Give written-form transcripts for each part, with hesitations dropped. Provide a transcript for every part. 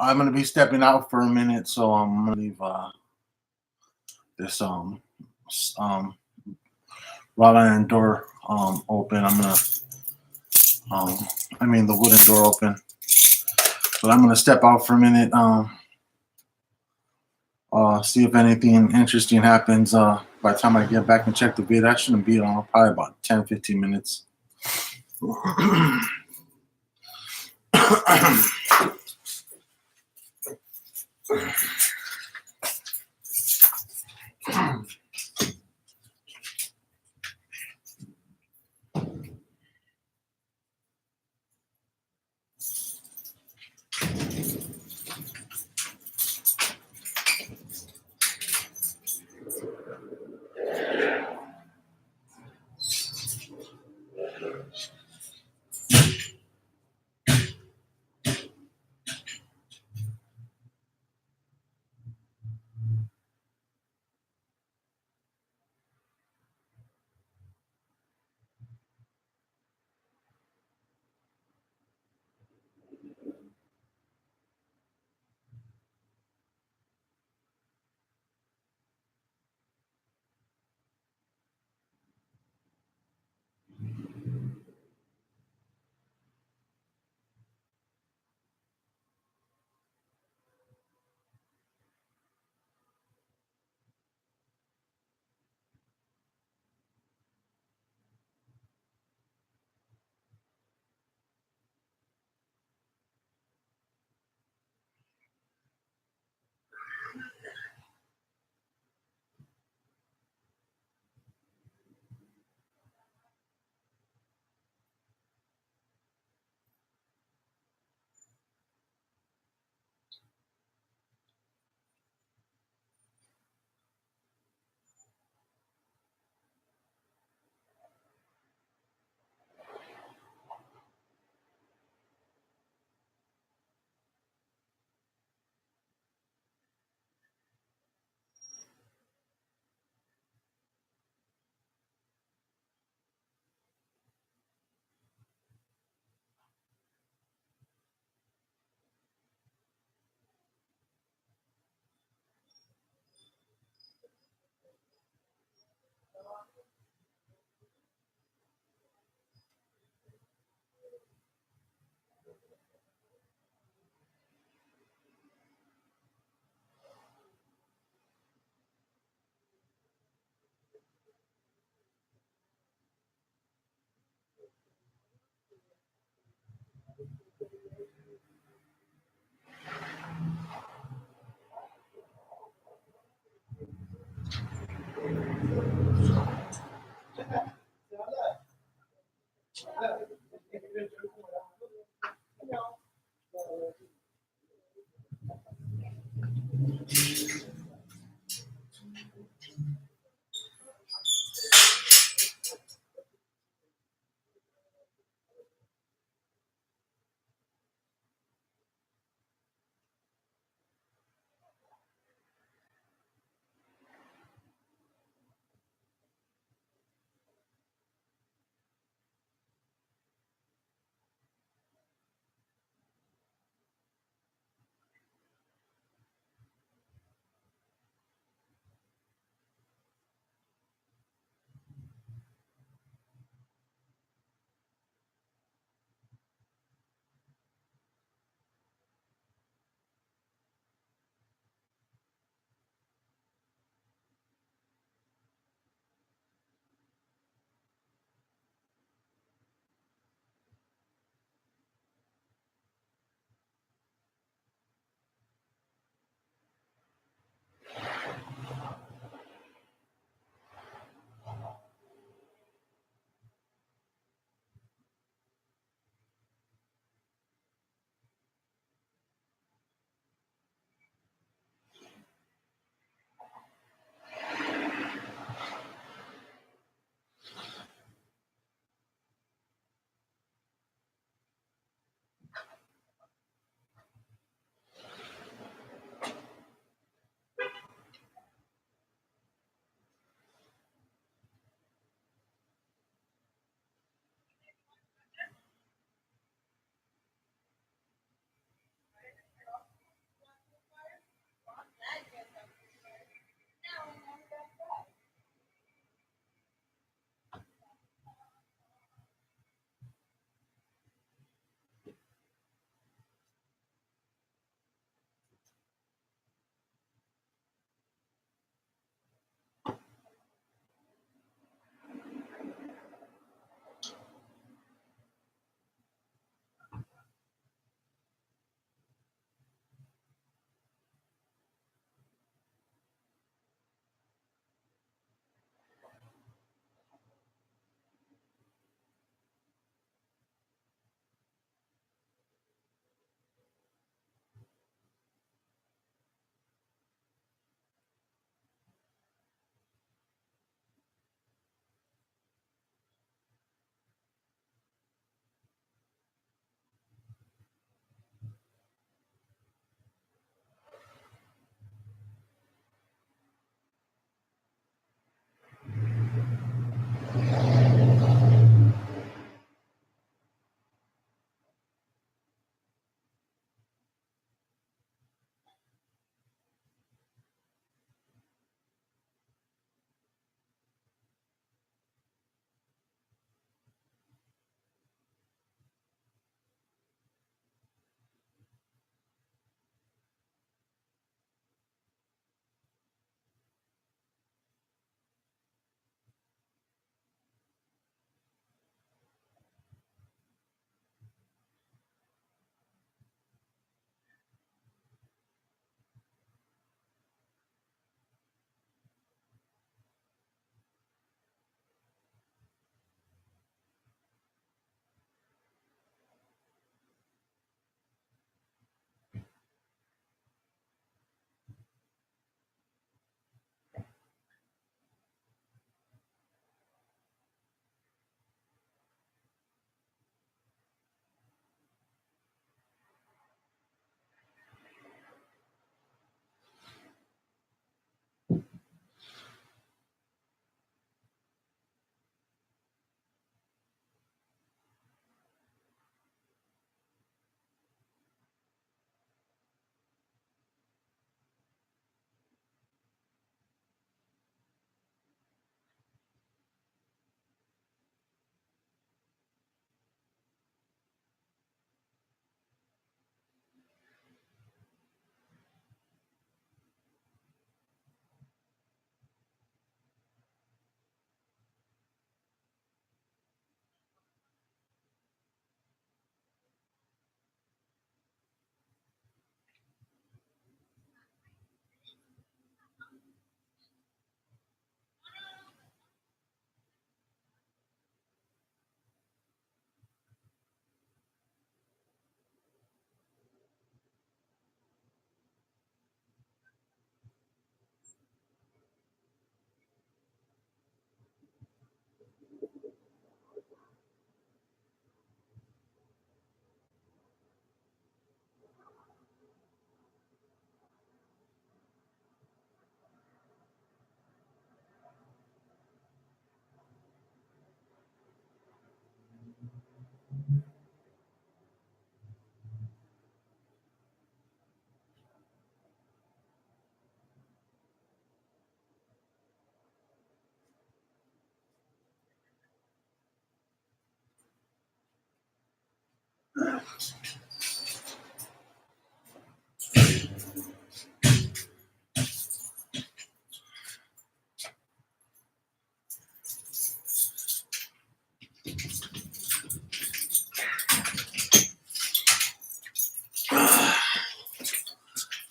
I'm gonna be stepping out for a minute, so I'm gonna leave this um rod iron door open. I'm gonna the wooden door open, but I'm gonna step out for a minute. See if anything interesting happens. By the time I get back and check the vid, that shouldn't be probably about 10-15 minutes.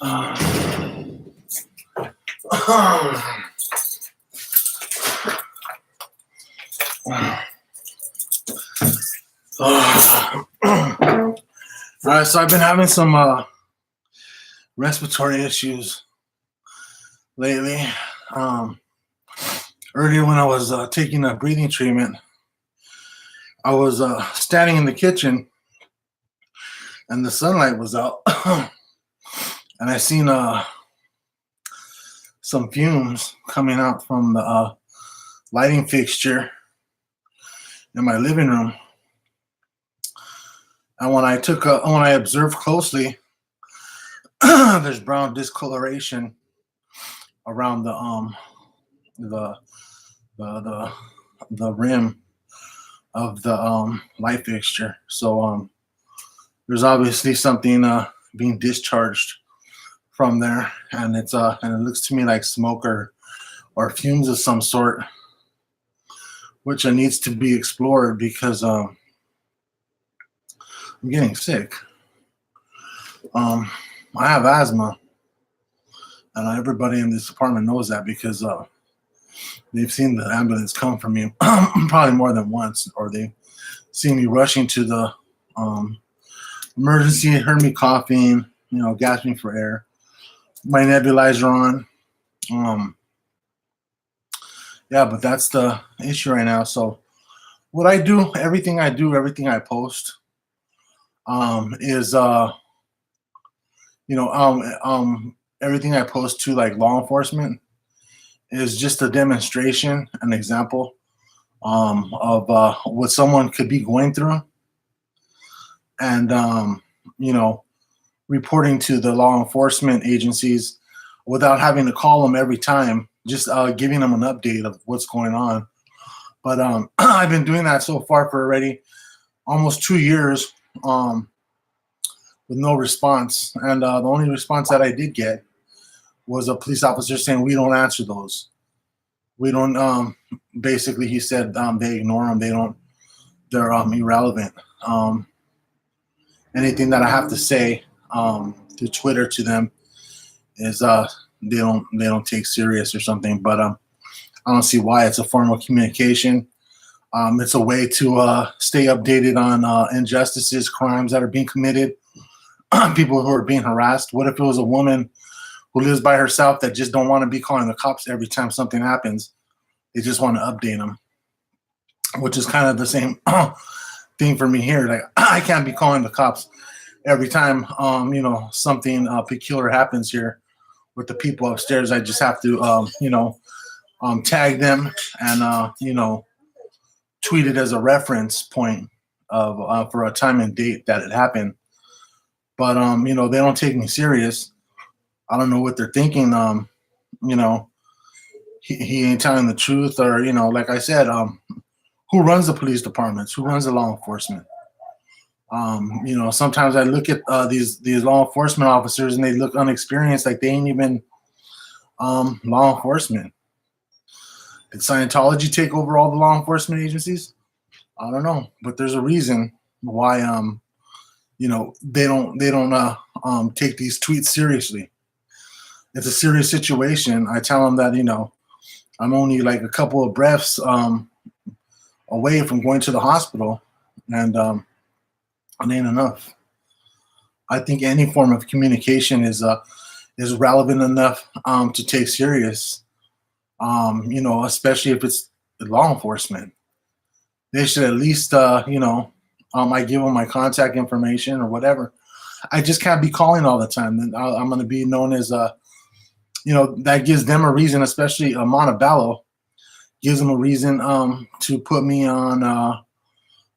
All right, so I've been having some respiratory issues lately. Earlier, when I was taking a breathing treatment, I was standing in the kitchen, and the sunlight was out, and I seen some fumes coming out from the lighting fixture in my living room. And when I observed closely, there's brown discoloration around the the the rim of the light fixture. So there's obviously something being discharged from there, and and it looks to me like smoke or fumes of some sort, which needs to be explored because I'm getting sick. I have asthma, and everybody in this apartment knows that because they've seen the ambulance come for me probably more than once, or they've seen me rushing to the emergency, heard me coughing, gasping for air, my nebulizer on. Yeah, but that's the issue right now. So what I do, everything I post, is everything I post to like law enforcement is just a demonstration, an example of what someone could be going through, and reporting to the law enforcement agencies without having to call them every time, just giving them an update of what's going on. But I've been doing that so far for already almost 2 years with no response. And the only response that I did get was a police officer saying, "We don't answer those. We don't." Basically, he said they ignore them. They're irrelevant. Anything that I have to say to Twitter to them is they don't take serious or something. But I don't see why. It's a form of communication. It's a way to stay updated on injustices, crimes that are being committed, people who are being harassed. What if it was a woman who lives by herself that just don't want to be calling the cops every time something happens? They just want to update them, which is kind of the same thing for me here. Like I can't be calling the cops every time something peculiar happens here with the people upstairs. I just have to tag them and tweet it as a reference point of for a time and date that it happened. But they don't take me serious. I don't know what they're thinking. He ain't telling the truth, or like I said, who runs the police departments? Who runs the law enforcement? Sometimes I look at these law enforcement officers and they look unexperienced, like they ain't even law enforcement. Did Scientology take over all the law enforcement agencies? I don't know, but there's a reason why they don't take these tweets seriously. It's a serious situation. I tell them that I'm only like a couple of breaths away from going to the hospital, and it ain't enough. I think any form of communication is relevant enough to take serious. Especially if it's law enforcement, they should at least I give them my contact information or whatever. I just can't be calling all the time. Then I'm going to be known as that gives them a reason, especially Montebello gives them a reason to put me on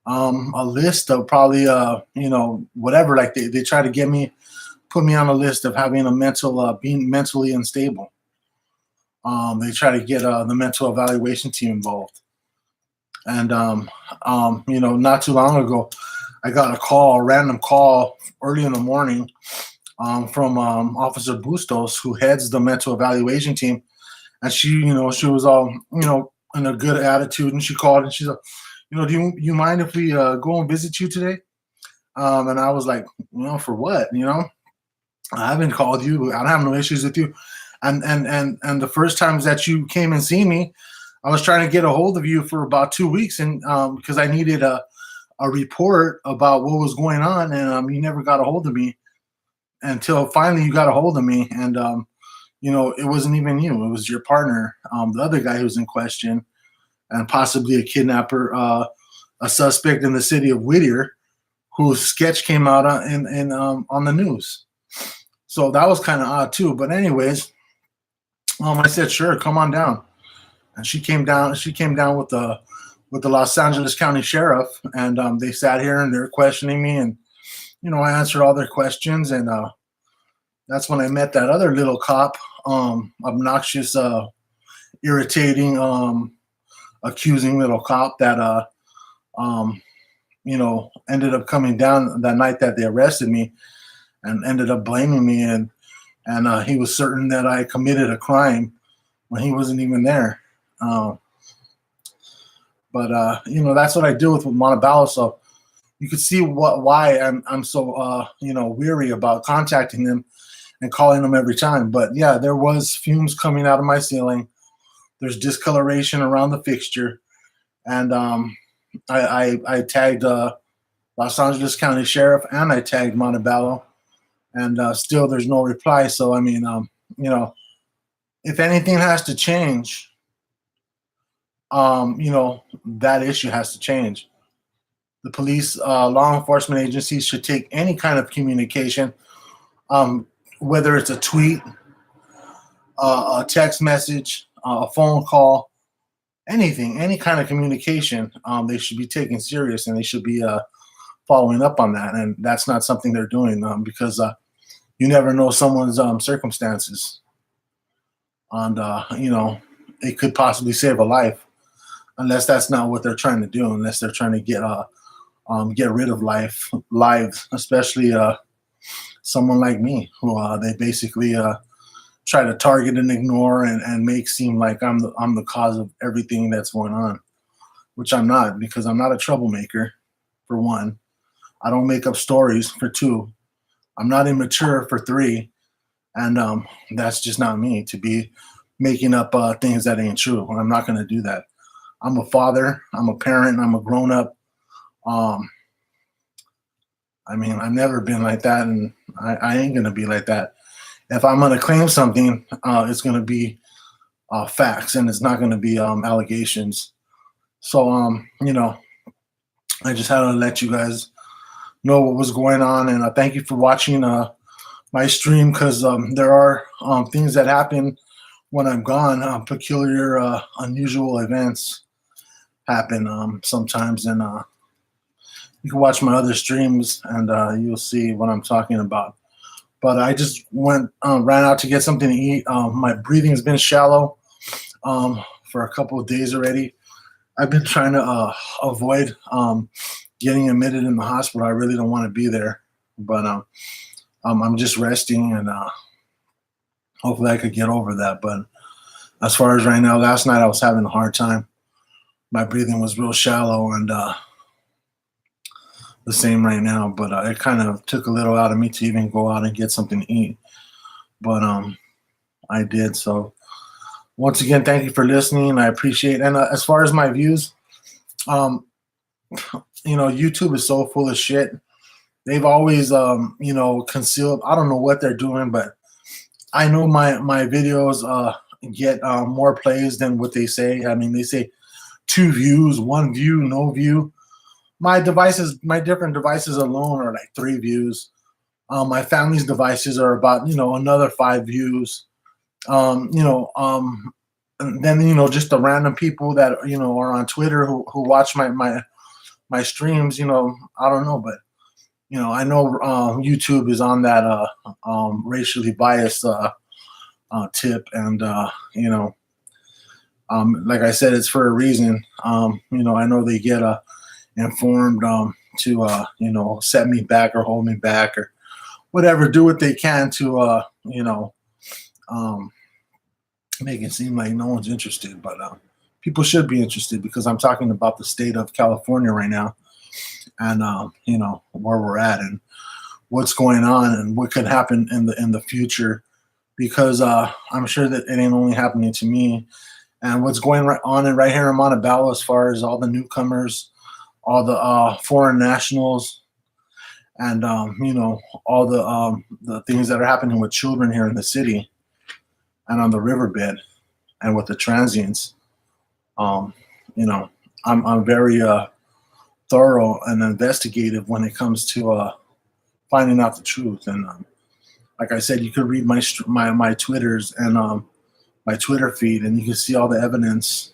a list of probably whatever. Like they try to put me on a list of having a being mentally unstable. They try to get the mental evaluation team involved. And not too long ago, I got a random call early in the morning from Officer Bustos, who heads the mental evaluation team. And she was all, in a good attitude. And she called and she's like, do you mind if we go and visit you today? And I was like, for what, I haven't called you. I don't have no issues with you. And the first times that you came and see me, I was trying to get a hold of you for about 2 weeks, and because I needed a report about what was going on, and you never got a hold of me until finally you got a hold of me, and it wasn't even you; it was your partner, the other guy who's in question, and possibly a kidnapper, a suspect in the city of Whittier, whose sketch came out on the news. So that was kind of odd too. But anyways, I said, sure, come on down. And she came down. She came down with the Los Angeles County Sheriff, and they sat here and they're questioning me, and I answered all their questions, and that's when I met that other little cop, obnoxious, irritating, accusing little cop that um, ended up coming down that night that they arrested me, and ended up blaming me, and he was certain that I committed a crime when he wasn't even there. But that's what I do with Montebello. So you could see why I'm so weary about contacting them and calling them every time. But yeah, there was fumes coming out of my ceiling. There's discoloration around the fixture, and I tagged Los Angeles County Sheriff, and I tagged Montebello, and still there's no reply. So I mean, if anything has to change, that issue has to change. The police, law enforcement agencies should take any kind of communication, whether it's a tweet, a text message, a phone call, anything, any kind of communication, they should be taken serious, and they should be following up on that. And that's not something they're doing, because you never know someone's circumstances, and it could possibly save a life, unless that's not what they're trying to do. Unless they're trying to get rid of lives, especially someone like me, who they basically try to target and ignore, and make seem like I'm the cause of everything that's going on, which I'm not, because I'm not a troublemaker, for one. I don't make up stories, for two. I'm not immature, for three, and that's just not me to be making up things that ain't true. I'm not going to do that. I'm a father. I'm a parent. I'm a grown up. I mean, I've never been like that, and I ain't going to be like that. If I'm going to claim something, it's going to be facts, and it's not going to be allegations. So, I just had to let you guys know what was going on, and thank you for watching my stream, because there are things that happen when I'm gone. Peculiar, unusual events happen sometimes, and you can watch my other streams, and you'll see what I'm talking about. But I just ran out to get something to eat. My breathing's been shallow for a couple of days already. I've been trying to avoid getting admitted in the hospital. I really don't want to be there, but I'm just resting, and hopefully I could get over that. But as far as right now, last night I was having a hard time. My breathing was real shallow, and the same right now, but it kind of took a little out of me to even go out and get something to eat. But I did. So once again, thank you for listening. I appreciate it. And as far as my views, YouTube is so full of shit. They've always, concealed. I don't know what they're doing, but I know my videos get more plays than what they say. I mean, they say 2 views, 1 view, no view. My different devices alone are like 3 views. My family's devices are about, another 5 views. And then, just the random people that, are on Twitter who watch my streams, I don't know, but, I know YouTube is on that racially biased tip. And, like I said, it's for a reason. I know they get informed to set me back or hold me back or whatever, do what they can to make it seem like no one's interested. But people should be interested, because I'm talking about the state of California right now, and where we're at, and what's going on and what could happen in the future, because I'm sure that it ain't only happening to me. And what's going on right here in Montebello, as far as all the newcomers, all the foreign nationals, and all the things that are happening with children here in the city and on the riverbed and with the transients. Um, you know, I'm very thorough and investigative when it comes to finding out the truth. And like I said, you could read my Twitters and my Twitter feed, and you can see all the evidence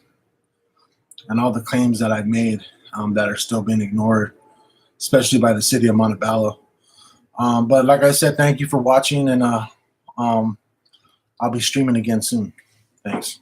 and all the claims that I've made that are still being ignored, especially by the city of Montebello. But like I said, thank you for watching, and I'll be streaming again soon. Thanks.